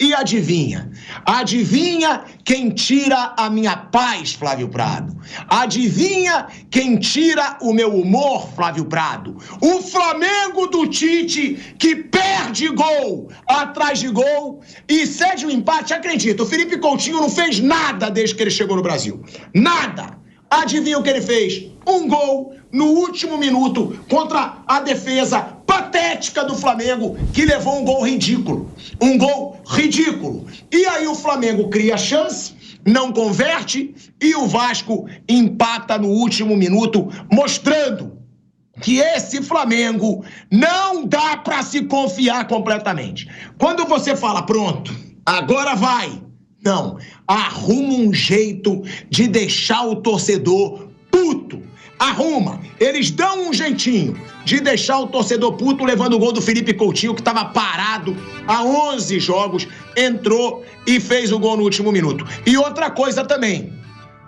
E adivinha? Adivinha quem tira a minha paz, Flávio Prado? Adivinha quem tira o meu humor, Flávio Prado? O Flamengo do Tite, que perde gol atrás de gol e cede o empate. Acredita, o Felipe Coutinho não fez nada desde que ele chegou no Brasil. Nada. Adivinha o que ele fez? Um gol no último minuto contra a defesa patética do Flamengo, que levou um gol ridículo. Um gol ridículo. E aí o Flamengo cria chance, não converte, e o Vasco empata no último minuto, mostrando que esse Flamengo não dá para se confiar completamente. Quando você fala, pronto, agora vai. Não, arruma um jeito de deixar o torcedor puto. Arruma. Eles dão um jeitinho de deixar o torcedor puto, levando o gol do Felipe Coutinho, que estava parado há 11 jogos, entrou e fez o gol no último minuto. E outra coisa também,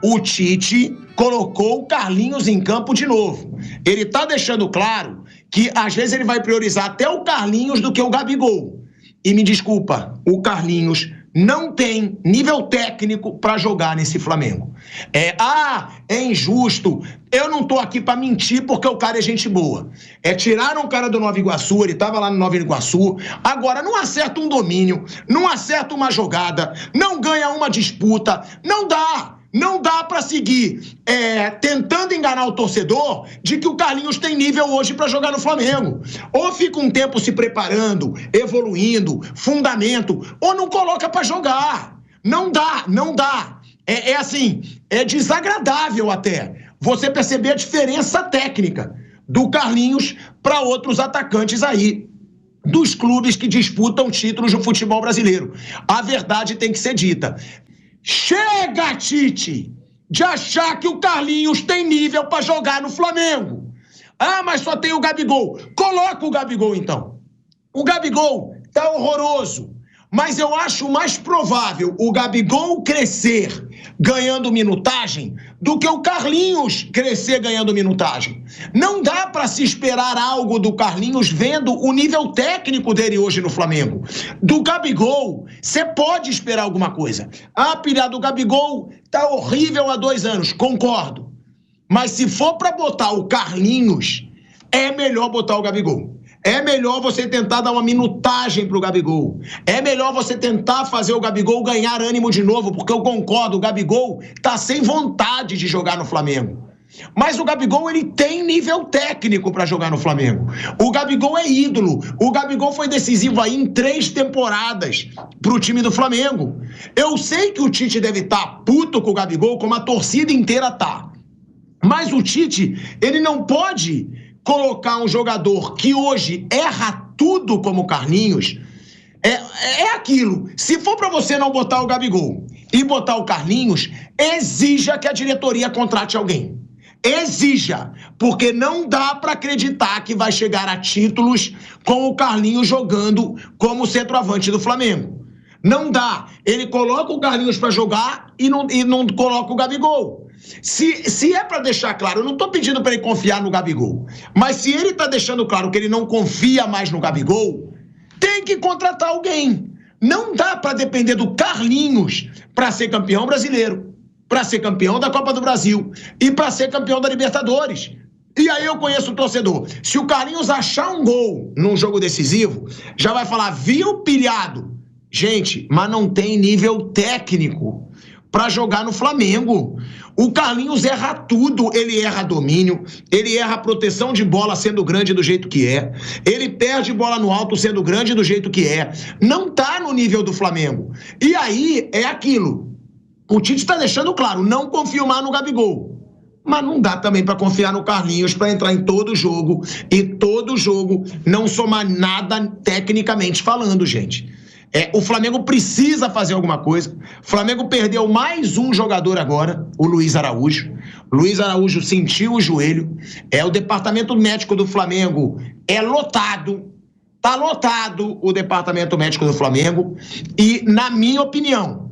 o Tite colocou o Carlinhos em campo de novo. Ele tá deixando claro que às vezes ele vai priorizar até o Carlinhos do que o Gabigol. E me desculpa, o Carlinhos não tem nível técnico para jogar nesse Flamengo. É injusto. Eu não tô aqui para mentir porque o cara é gente boa. Tiraram o cara do Nova Iguaçu, ele tava lá no Nova Iguaçu, agora não acerta um domínio, não acerta uma jogada, não ganha uma disputa, não dá. Não dá para seguir tentando enganar o torcedor de que o Carlinhos tem nível hoje para jogar no Flamengo. Ou fica um tempo se preparando, evoluindo, fundamento, ou não coloca para jogar. Não dá, não dá. É desagradável até você perceber a diferença técnica do Carlinhos para outros atacantes aí dos clubes que disputam títulos do futebol brasileiro. A verdade tem que ser dita. Chega, Tite, de achar que o Carlinhos tem nível para jogar no Flamengo. Ah, mas só tem o Gabigol. Coloca o Gabigol, então. O Gabigol tá horroroso. Mas eu acho mais provável o Gabigol crescer ganhando minutagem do que o Carlinhos crescer ganhando minutagem. Não dá para se esperar algo do Carlinhos vendo o nível técnico dele hoje no Flamengo. Do Gabigol, você pode esperar alguma coisa. A pilha do Gabigol tá horrível há 2 anos, concordo. Mas se for para botar o Carlinhos, é melhor botar o Gabigol. É melhor você tentar dar uma minutagem pro Gabigol. É melhor você tentar fazer o Gabigol ganhar ânimo de novo, porque eu concordo, o Gabigol tá sem vontade de jogar no Flamengo. Mas o Gabigol, ele tem nível técnico para jogar no Flamengo. O Gabigol é ídolo. O Gabigol foi decisivo aí em 3 temporadas pro time do Flamengo. Eu sei que o Tite deve estar puto com o Gabigol, como a torcida inteira tá. Mas o Tite, ele não pode colocar um jogador que hoje erra tudo como o Carlinhos. É aquilo. Se for para você não botar o Gabigol e botar o Carlinhos, exija que a diretoria contrate alguém. Exija, porque não dá para acreditar que vai chegar a títulos com o Carlinhos jogando como centroavante do Flamengo. Não dá. Ele coloca o Carlinhos para jogar e não coloca o Gabigol. Se é para deixar claro, eu não tô pedindo para ele confiar no Gabigol, mas se ele tá deixando claro que ele não confia mais no Gabigol, tem que contratar alguém. Não dá para depender do Carlinhos para ser campeão brasileiro, para ser campeão da Copa do Brasil e para ser campeão da Libertadores. E aí eu conheço o torcedor. Se o Carlinhos achar um gol num jogo decisivo, já vai falar, viu, pilhado? Gente, mas não tem nível técnico para jogar no Flamengo. O Carlinhos erra tudo, ele erra domínio, ele erra proteção de bola sendo grande do jeito que é, ele perde bola no alto sendo grande do jeito que é, não tá no nível do Flamengo. E aí é aquilo, o Tite tá deixando claro, não confio mais no Gabigol, mas não dá também para confiar no Carlinhos para entrar em todo jogo, e todo jogo não somar nada tecnicamente falando, gente. O Flamengo precisa fazer alguma coisa. O Flamengo perdeu mais um jogador agora, o Luiz Araújo. Luiz Araújo sentiu o joelho. O departamento médico do Flamengo é lotado. Tá lotado o departamento médico do Flamengo. E, na minha opinião,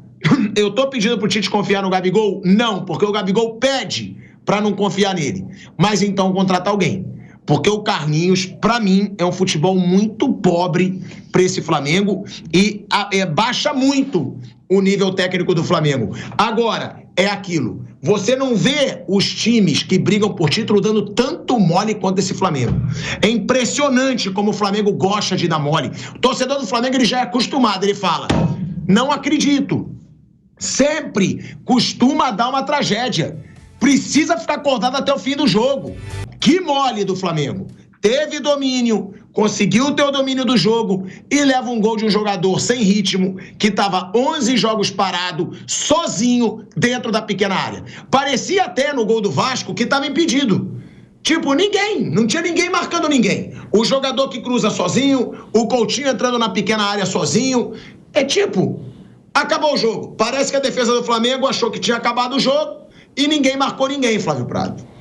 eu tô pedindo pro Tite confiar no Gabigol? Não, porque o Gabigol pede para não confiar nele. Mas então contratar alguém. Porque o Carlinhos, para mim, é um futebol muito pobre para esse Flamengo e baixa muito o nível técnico do Flamengo. Agora, é aquilo. Você não vê os times que brigam por título dando tanto mole quanto esse Flamengo. É impressionante como o Flamengo gosta de dar mole. O torcedor do Flamengo ele já é acostumado, ele fala, não acredito. Sempre costuma dar uma tragédia. Precisa ficar acordado até o fim do jogo. Que mole do Flamengo. Teve domínio, conseguiu ter o domínio do jogo e leva um gol de um jogador sem ritmo que estava 11 jogos parado, sozinho, dentro da pequena área. Parecia até no gol do Vasco que estava impedido. Tipo, ninguém, não tinha ninguém marcando ninguém. O jogador que cruza sozinho, o Coutinho entrando na pequena área sozinho. É tipo, acabou o jogo. Parece que a defesa do Flamengo achou que tinha acabado o jogo e ninguém marcou ninguém, Flávio Prado.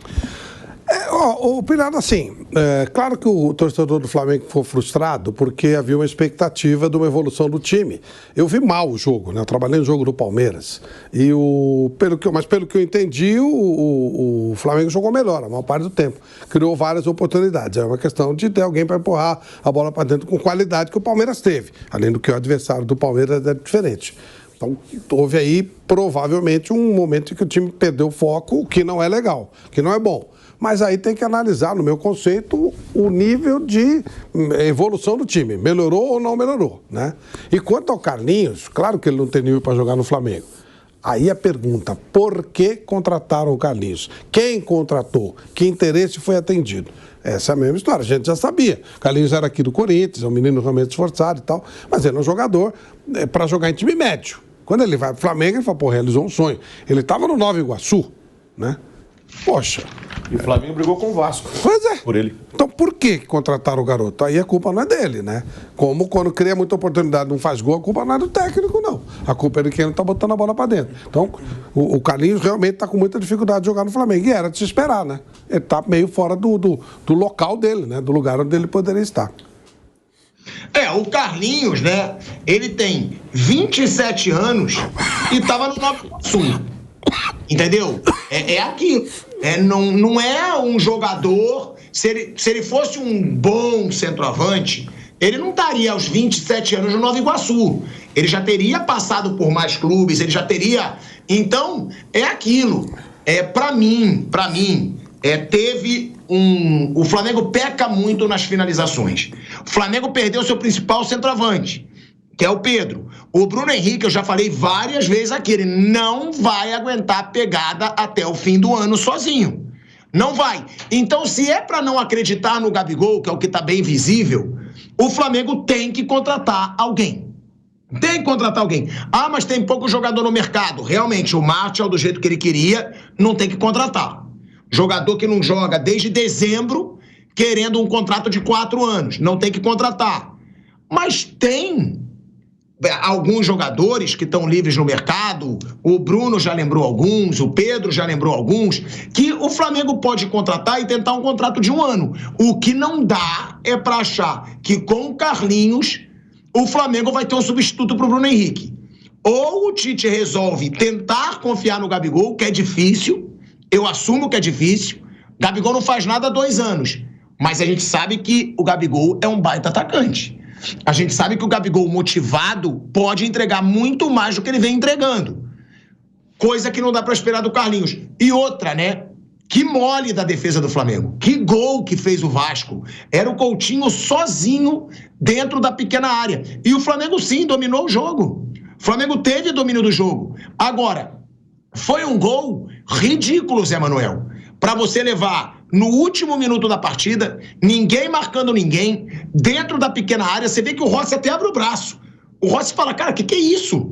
O Pirado, assim, claro que o torcedor do Flamengo ficou frustrado porque havia uma expectativa de uma evolução do time. Eu vi mal o jogo, né? Eu trabalhei no jogo do Palmeiras mas pelo que eu entendi, o Flamengo jogou melhor a maior parte do tempo. Criou várias oportunidades. É uma questão de ter alguém para empurrar a bola para dentro com qualidade que o Palmeiras teve. Além do que o adversário do Palmeiras é diferente. Então, houve aí, provavelmente, um momento em que o time perdeu o foco, o que não é legal, que não é bom. Mas aí tem que analisar, no meu conceito, o nível de evolução do time. Melhorou ou não melhorou, né? E quanto ao Carlinhos, claro que ele não tem nível para jogar no Flamengo. Aí a pergunta, por que contrataram o Carlinhos? Quem contratou? Que interesse foi atendido? Essa é a mesma história, a gente já sabia. O Carlinhos era aqui do Corinthians, é um menino realmente esforçado e tal, mas ele é um jogador para jogar em time médio. Quando ele vai para o Flamengo, ele fala, pô, realizou um sonho. Ele estava no Nova Iguaçu, né? Poxa. E o Flamengo brigou com o Vasco. Pois é. Por ele. Então por que contrataram o garoto? Aí a culpa não é dele, né? Como quando cria muita oportunidade não faz gol, a culpa não é do técnico, não. A culpa é de quem não tá botando a bola pra dentro. Então, o Carlinhos realmente tá com muita dificuldade de jogar no Flamengo. E era de se esperar, né? Ele tá meio fora do local dele, né? Do lugar onde ele poderia estar. O Carlinhos, né? Ele tem 27 anos e tava no Nova Iguaçu. Entendeu? É aquilo. Não é um jogador... Se ele fosse um bom centroavante, ele não estaria aos 27 anos no Nova Iguaçu. Ele já teria passado por mais clubes, ele já teria... Então, é aquilo. Pra mim, teve um... O Flamengo peca muito nas finalizações. O Flamengo perdeu seu principal centroavante, que é o Pedro. O Bruno Henrique, eu já falei várias vezes aqui, ele não vai aguentar a pegada até o fim do ano sozinho. Não vai. Então, se é para não acreditar no Gabigol, que é o que está bem visível, o Flamengo tem que contratar alguém. Tem que contratar alguém. Ah, mas tem pouco jogador no mercado. Realmente, o Martial, do jeito que ele queria, não tem que contratar. Jogador que não joga desde dezembro, querendo um contrato de 4 anos. Não tem que contratar. Mas tem alguns jogadores que estão livres no mercado, o Bruno já lembrou alguns, o Pedro já lembrou alguns, que o Flamengo pode contratar e tentar um contrato de 1 ano. O que não dá é para achar que com o Carlinhos o Flamengo vai ter um substituto para o Bruno Henrique. Ou o Tite resolve tentar confiar no Gabigol, que é difícil, eu assumo que é difícil, Gabigol não faz nada há 2 anos, mas a gente sabe que o Gabigol é um baita atacante. A gente sabe que o Gabigol motivado pode entregar muito mais do que ele vem entregando. Coisa que não dá para esperar do Carlinhos. E outra, né? Que mole da defesa do Flamengo. Que gol que fez o Vasco. Era o Coutinho sozinho dentro da pequena área. E o Flamengo, sim, dominou o jogo. O Flamengo teve domínio do jogo. Agora, foi um gol ridículo, Zé Manuel. Para você levar no último minuto da partida, ninguém marcando ninguém, dentro da pequena área, você vê que o Rossi até abre o braço. O Rossi fala, cara, que é isso?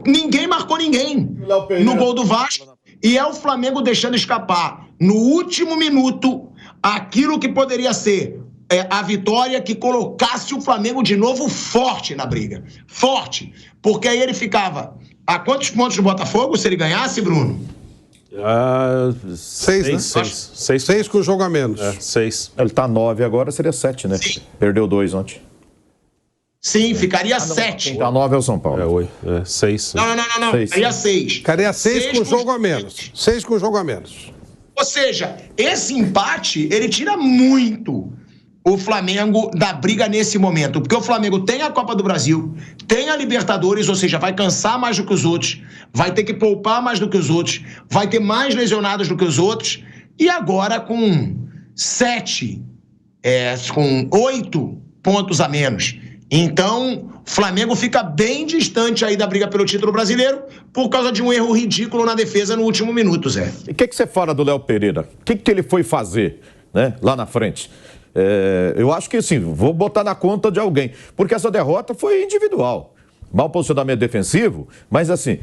Ninguém marcou ninguém no gol do Vasco. E é o Flamengo deixando escapar, no último minuto, aquilo que poderia ser a vitória que colocasse o Flamengo de novo forte na briga. Forte. Porque aí ele ficava a quantos pontos do Botafogo se ele ganhasse, Bruno? 6, né? 6 com o jogo a menos. 6. Ele tá 9 agora, seria 7, né? Sim. Perdeu 2 ontem. Sim, ficaria 7. Quem tá 9 é o São Paulo. 8. 6. Não. Ficaria 6. Ficaria 6 com o jogo a menos. 6 com o jogo a menos. Ou seja, esse empate, ele tira muito o Flamengo da briga nesse momento. Porque o Flamengo tem a Copa do Brasil, tem a Libertadores, ou seja, vai cansar mais do que os outros, vai ter que poupar mais do que os outros, vai ter mais lesionados do que os outros. E agora com 8 pontos a menos. Então, o Flamengo fica bem distante aí da briga pelo título brasileiro por causa de um erro ridículo na defesa no último minuto, Zé. E o que você fala do Léo Pereira? O que ele foi fazer, né, lá na frente? Eu acho que, assim, vou botar na conta de alguém, porque essa derrota foi individual. Mau posicionamento defensivo, mas assim,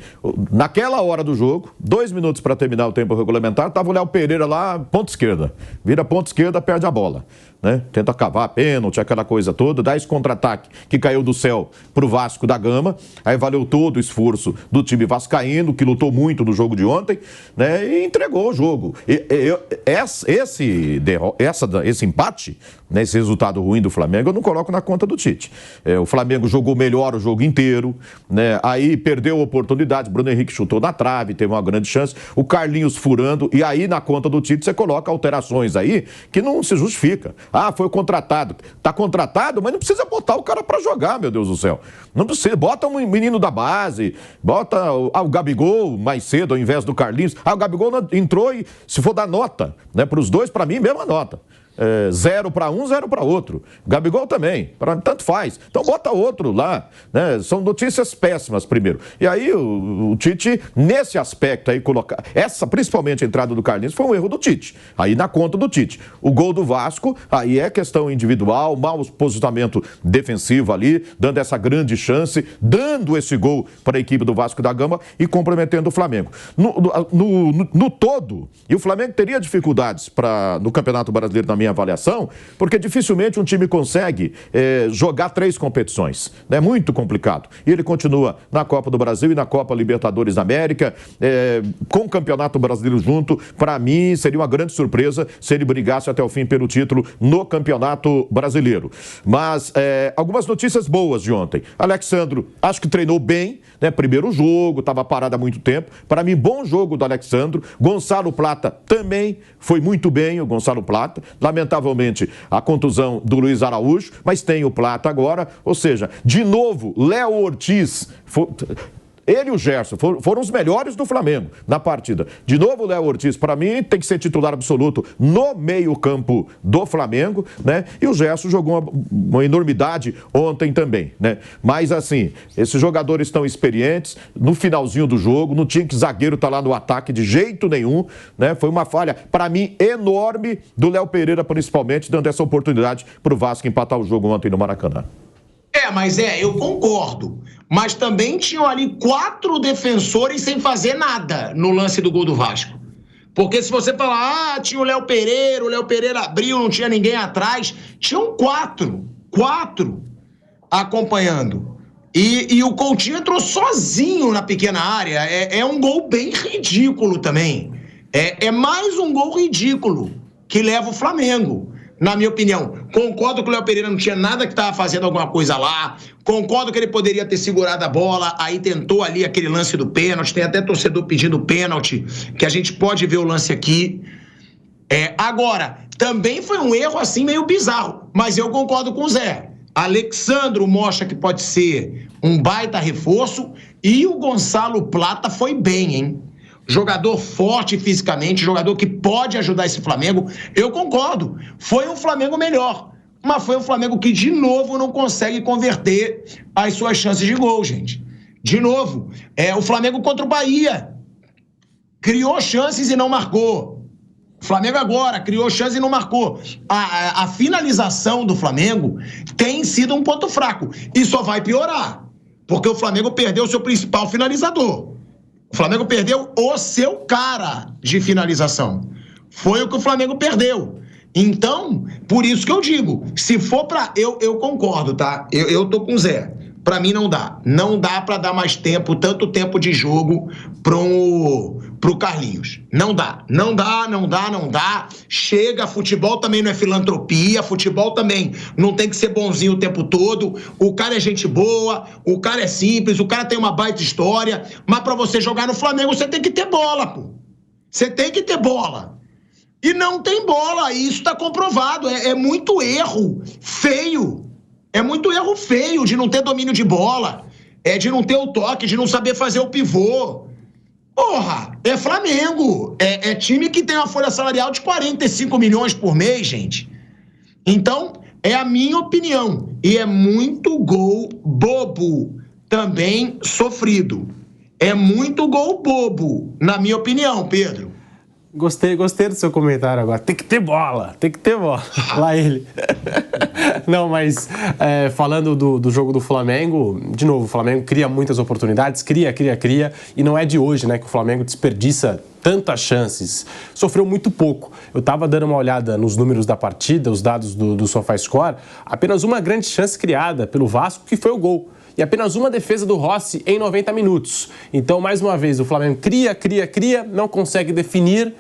naquela hora do jogo, 2 minutos para terminar o tempo regulamentar, estava o Léo Pereira lá, ponta esquerda. Vira ponta esquerda, perde a bola, né? Tenta cavar pênalti, aquela coisa toda, dá esse contra-ataque que caiu do céu pro Vasco da Gama, aí valeu todo o esforço do time vascaíno, que lutou muito no jogo de ontem, né? E entregou o jogo. Esse empate, né, esse resultado ruim do Flamengo, eu não coloco na conta do Tite. O Flamengo jogou melhor o jogo inteiro, né? Aí perdeu a oportunidade, Bruno Henrique chutou na trave, teve uma grande chance, o Carlinhos furando, e aí na conta do Tite você coloca alterações aí que não se justifica. Foi contratado. Tá contratado, mas não precisa botar o cara pra jogar, meu Deus do céu. Não precisa, bota um menino da base, bota o Gabigol mais cedo ao invés do Carlinhos. O Gabigol entrou e, se for dar nota, né, pros dois, pra mim, mesma nota. 0 para um, 0 para outro. Gabigol também, tanto faz. Então bota outro lá, né? São notícias péssimas primeiro. E aí o Tite, nesse aspecto aí, colocar principalmente a entrada do Carlinhos, foi um erro do Tite. Aí na conta do Tite. O gol do Vasco, aí é questão individual, mau posicionamento defensivo ali, dando essa grande chance, dando esse gol para a equipe do Vasco da Gama e comprometendo o Flamengo. No todo, e o Flamengo teria dificuldades no Campeonato Brasileiro, na minha avaliação, porque dificilmente um time consegue jogar 3 competições. É muito complicado. E ele continua na Copa do Brasil e na Copa Libertadores da América, com o Campeonato Brasileiro junto. Para mim, seria uma grande surpresa se ele brigasse até o fim pelo título no Campeonato Brasileiro. Mas algumas notícias boas de ontem. Alexandro, acho que treinou bem, né? Primeiro jogo, estava parado há muito tempo. Para mim, bom jogo do Alexandro. Gonçalo Plata também foi muito bem, o Gonçalo Plata. Lamentavelmente, a contusão do Luiz Araújo, mas tem o Plata agora. Ou seja, de novo, Léo Ortiz... Ele e o Gerson foram os melhores do Flamengo na partida. De novo, o Léo Ortiz, para mim, tem que ser titular absoluto no meio-campo do Flamengo, né? E o Gerson jogou uma enormidade ontem também, né? Mas, assim, esses jogadores estão experientes. No finalzinho do jogo, não tinha que zagueiro estar lá no ataque de jeito nenhum, né? Foi uma falha, para mim, enorme do Léo Pereira, principalmente, dando essa oportunidade para o Vasco empatar o jogo ontem no Maracanã. Mas eu concordo. Mas também tinham ali 4 defensores sem fazer nada no lance do gol do Vasco. Porque se você falar, tinha o Léo Pereira abriu, não tinha ninguém atrás. Tinham 4 acompanhando. E o Coutinho entrou sozinho na pequena área. É um gol bem ridículo também. É mais um gol ridículo que leva o Flamengo. Na minha opinião, concordo que o Léo Pereira não tinha nada que estava fazendo alguma coisa lá, concordo que ele poderia ter segurado a bola, aí tentou ali aquele lance do pênalti, tem até torcedor pedindo pênalti, que a gente pode ver o lance aqui. Agora, também foi um erro assim meio bizarro, mas eu concordo com o Zé. Alexandro mostra que pode ser um baita reforço e o Gonçalo Plata foi bem, hein? Jogador forte fisicamente, jogador que pode ajudar esse Flamengo. Eu concordo, foi um Flamengo melhor, mas foi um Flamengo que de novo não consegue converter as suas chances de gol, gente. De novo, o Flamengo contra o Bahia criou chances e não marcou. O Flamengo agora criou chances e não marcou. A finalização do Flamengo tem sido um ponto fraco e só vai piorar, porque o Flamengo perdeu o seu principal finalizador. O Flamengo perdeu o seu cara de finalização. Foi o que o Flamengo perdeu. Então, por isso que eu digo, se for pra... Eu concordo, tá? Eu tô com o Zé. Pra mim não dá. Não dá pra dar mais tempo, tanto tempo de jogo pro Carlinhos. Não dá. Não dá. Chega, futebol também não é filantropia, futebol também não tem que ser bonzinho o tempo todo. O cara é gente boa, o cara é simples, o cara tem uma baita história, mas pra você jogar no Flamengo você tem que ter bola, pô. Você tem que ter bola. e não tem bola. E isso está comprovado. É muito erro feio. É muito erro feio de não ter domínio de bola, de não ter o toque, de não saber fazer o pivô. Porra, é Flamengo. É time que tem uma folha salarial de 45 milhões por mês, gente. Então, é a minha opinião. E é muito gol bobo também sofrido. É muito gol bobo, na minha opinião, Pedro. Gostei do seu comentário agora. Tem que ter bola. Lá ele. Não, mas falando do jogo do Flamengo, de novo, o Flamengo cria muitas oportunidades, cria, e não é de hoje, né, que o Flamengo desperdiça tantas chances. Sofreu muito pouco. Eu estava dando uma olhada nos números da partida, os dados do SofaScore, apenas uma grande chance criada pelo Vasco, que foi o gol. E apenas uma defesa do Rossi em 90 minutos. Então, mais uma vez, o Flamengo cria, não consegue definir.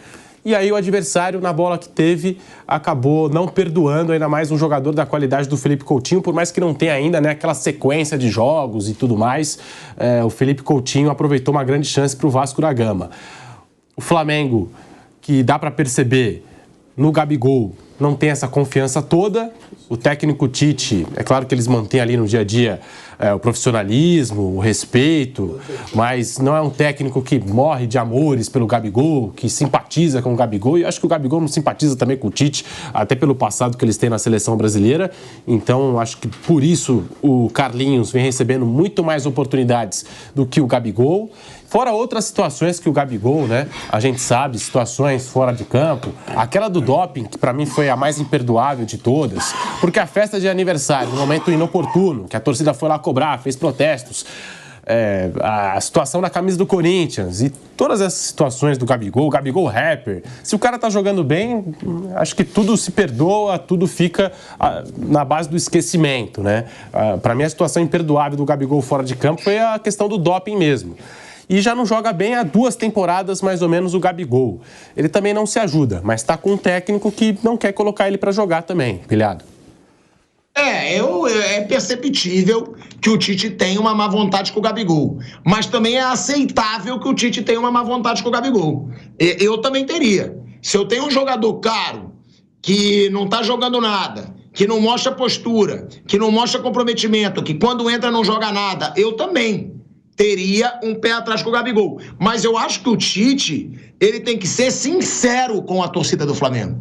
E aí o adversário, na bola que teve, acabou não perdoando, ainda mais um jogador da qualidade do Felipe Coutinho, por mais que não tenha ainda, né, aquela sequência de jogos e tudo mais. O Felipe Coutinho aproveitou uma grande chance para o Vasco da Gama. O Flamengo, que dá para perceber no Gabigol, não tem essa confiança toda. O técnico Tite, é claro que eles mantêm ali no dia a dia o profissionalismo, o respeito, mas não é um técnico que morre de amores pelo Gabigol, que simpatiza com o Gabigol, e acho que o Gabigol não simpatiza também com o Tite, até pelo passado que eles têm na seleção brasileira. Então, acho que por isso o Carlinhos vem recebendo muito mais oportunidades do que o Gabigol. Fora outras situações que o Gabigol, né, a gente sabe, situações fora de campo. Aquela do doping, que pra mim foi a mais imperdoável de todas, porque a festa de aniversário, no momento inoportuno, que a torcida foi lá cobrar, fez protestos, a situação da camisa do Corinthians e todas essas situações do Gabigol, o Gabigol rapper. Se o cara tá jogando bem, acho que tudo se perdoa, tudo fica na base do esquecimento, né? Pra mim, a situação imperdoável do Gabigol fora de campo foi a questão do doping mesmo. E já não joga bem há 2 temporadas, mais ou menos, o Gabigol. Ele também não se ajuda, mas está com um técnico que não quer colocar ele para jogar também, Pilhado. É perceptível que o Tite tem uma má vontade com o Gabigol. Mas também é aceitável que o Tite tenha uma má vontade com o Gabigol. Eu também teria. Se eu tenho um jogador caro, que não tá jogando nada, que não mostra postura, que não mostra comprometimento, que quando entra não joga nada, eu também teria um pé atrás com o Gabigol. Mas eu acho que o Tite, ele tem que ser sincero com a torcida do Flamengo.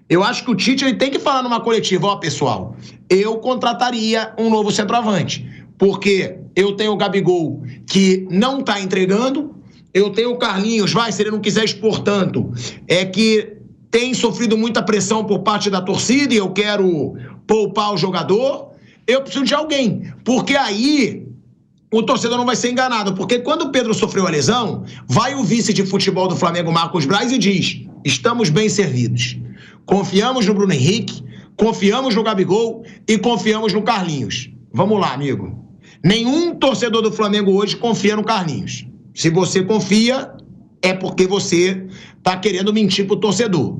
Eu acho que o Tite, ele tem que falar numa coletiva, ó, pessoal, eu contrataria um novo centroavante, porque eu tenho o Gabigol que não tá entregando, eu tenho o Carlinhos, se ele não quiser expor tanto, que tem sofrido muita pressão por parte da torcida e eu quero poupar o jogador, eu preciso de alguém, porque aí o torcedor não vai ser enganado, porque quando o Pedro sofreu a lesão, vai o vice de futebol do Flamengo, Marcos Braz, e diz: estamos bem servidos. Confiamos no Bruno Henrique, confiamos no Gabigol e confiamos no Carlinhos. Vamos lá, amigo. Nenhum torcedor do Flamengo hoje confia no Carlinhos. Se você confia, é porque você tá querendo mentir pro torcedor.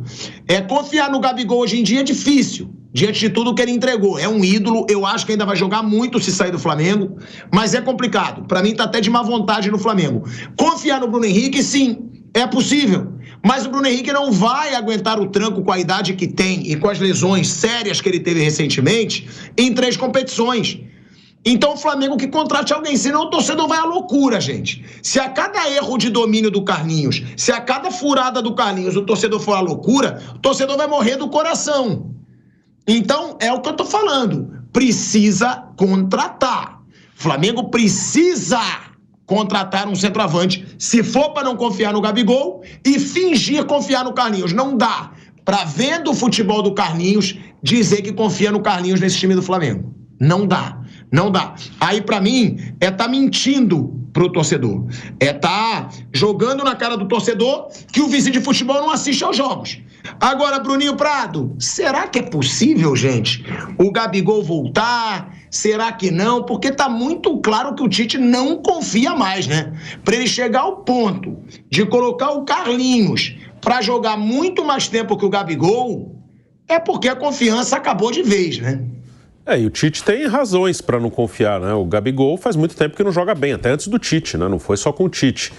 Confiar no Gabigol hoje em dia é difícil, diante de tudo que ele entregou. É um ídolo, eu acho que ainda vai jogar muito se sair do Flamengo, mas é complicado. Pra mim tá até de má vontade no Flamengo. Confiar no Bruno Henrique, sim, é possível. Mas o Bruno Henrique não vai aguentar o tranco com a idade que tem e com as lesões sérias que ele teve recentemente em 3 competições. Então o Flamengo que contrate alguém, senão o torcedor vai à loucura, gente. Se a cada erro de domínio do Carlinhos, se a cada furada do Carlinhos o torcedor for à loucura, o torcedor vai morrer do coração. Então é o que eu tô falando. Precisa contratar. O Flamengo precisa contratar um centroavante, se for para não confiar no Gabigol e fingir confiar no Carlinhos. Não dá para, vendo o futebol do Carlinhos, dizer que confia no Carlinhos nesse time do Flamengo. Não dá. Não dá. Aí, pra mim, tá mentindo pro torcedor. Tá jogando na cara do torcedor que o vice de futebol não assiste aos jogos. Agora, Bruninho Prado, será que é possível, gente, o Gabigol voltar? Será que não? Porque tá muito claro que o Tite não confia mais, né? Pra ele chegar ao ponto de colocar o Carlinhos pra jogar muito mais tempo que o Gabigol, é porque a confiança acabou de vez, né? E o Tite tem razões para não confiar, né? O Gabigol faz muito tempo que não joga bem, até antes do Tite, né? Não foi só com o Tite.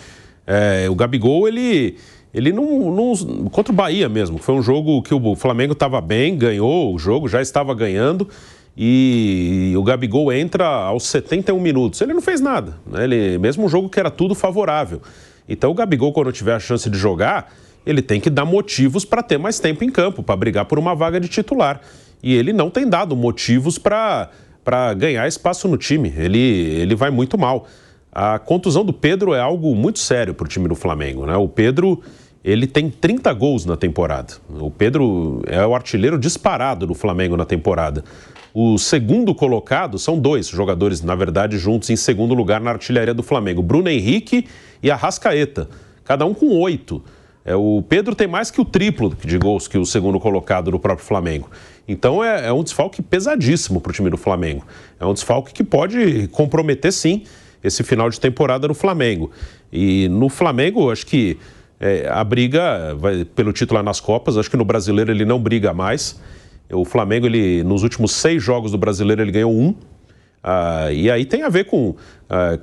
O Gabigol, ele ele não... Contra o Bahia mesmo, foi um jogo que o Flamengo estava bem, ganhou o jogo, já estava ganhando, e o Gabigol entra aos 71 minutos. Ele não fez nada, né? Mesmo um jogo que era tudo favorável. Então o Gabigol, quando tiver a chance de jogar, ele tem que dar motivos para ter mais tempo em campo, para brigar por uma vaga de titular. E ele não tem dado motivos para ganhar espaço no time. Ele vai muito mal. A contusão do Pedro é algo muito sério para o time do Flamengo, né? O Pedro, ele tem 30 gols na temporada. O Pedro é o artilheiro disparado do Flamengo na temporada. O segundo colocado são 2 jogadores, na verdade, juntos em segundo lugar na artilharia do Flamengo. Bruno Henrique e Arrascaeta, cada um com 8. O Pedro tem mais que o triplo de gols que o segundo colocado do próprio Flamengo. Então é um desfalque pesadíssimo para o time do Flamengo. É um desfalque que pode comprometer, sim, esse final de temporada no Flamengo. E no Flamengo, acho que a briga vai pelo título nas Copas. Acho que no Brasileiro ele não briga mais. O Flamengo, nos últimos 6 jogos do Brasileiro, ele ganhou 1. E aí tem a ver com,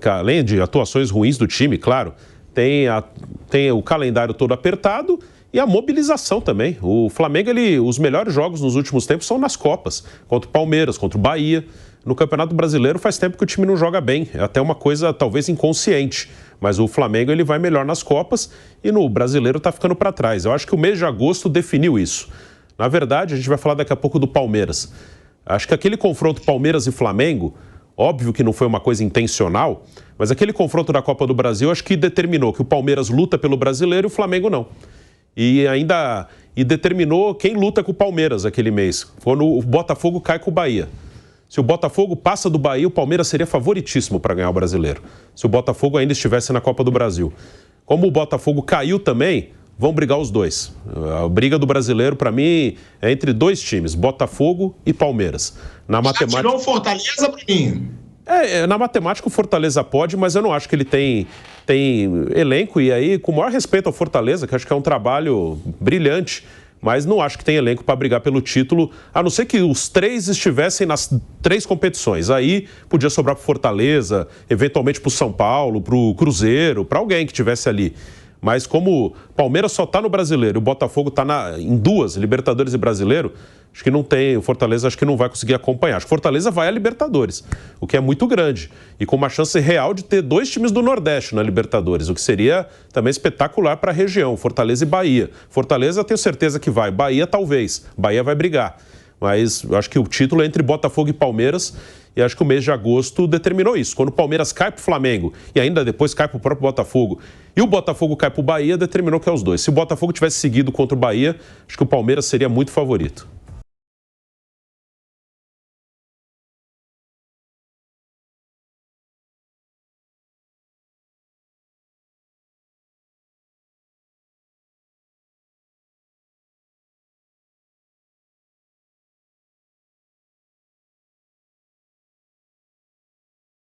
além de atuações ruins do time, claro, tem o calendário todo apertado e a mobilização também. O Flamengo, os melhores jogos nos últimos tempos são nas Copas, contra o Palmeiras, contra o Bahia. No Campeonato Brasileiro faz tempo que o time não joga bem, é até uma coisa talvez inconsciente, mas o Flamengo ele vai melhor nas Copas e no Brasileiro está ficando para trás. Eu acho que o mês de agosto definiu isso. Na verdade, a gente vai falar daqui a pouco do Palmeiras. Acho que aquele confronto Palmeiras e Flamengo, óbvio que não foi uma coisa intencional, mas aquele confronto da Copa do Brasil acho que determinou que o Palmeiras luta pelo Brasileiro e o Flamengo não. E determinou quem luta com o Palmeiras aquele mês, quando o Botafogo cai com o Bahia. Se o Botafogo passa do Bahia, o Palmeiras seria favoritíssimo para ganhar o Brasileiro, se o Botafogo ainda estivesse na Copa do Brasil. Como o Botafogo caiu também, vão brigar os 2. A briga do Brasileiro, para mim, é entre 2 times, Botafogo e Palmeiras. Na matemática... tirou o Fortaleza, Bruninho? Na matemática o Fortaleza pode, mas eu não acho que ele tem elenco. E aí, com o maior respeito ao Fortaleza, que acho que é um trabalho brilhante, mas não acho que tem elenco para brigar pelo título, a não ser que os 3 estivessem nas 3 competições. Aí podia sobrar para o Fortaleza, eventualmente para o São Paulo, para o Cruzeiro, para alguém que estivesse ali. Mas como o Palmeiras só está no Brasileiro e o Botafogo está em 2, Libertadores e Brasileiro, acho que não tem, o Fortaleza acho que não vai conseguir acompanhar. Acho que o Fortaleza vai a Libertadores, o que é muito grande. E com uma chance real de ter 2 times do Nordeste na Libertadores, o que seria também espetacular para a região, Fortaleza e Bahia. Fortaleza eu tenho certeza que vai, Bahia talvez, Bahia vai brigar. Mas eu acho que o título é entre Botafogo e Palmeiras e acho que o mês de agosto determinou isso. Quando o Palmeiras cai para o Flamengo e ainda depois cai para o próprio Botafogo e o Botafogo cai para o Bahia, determinou que é os 2. Se o Botafogo tivesse seguido contra o Bahia, acho que o Palmeiras seria muito favorito.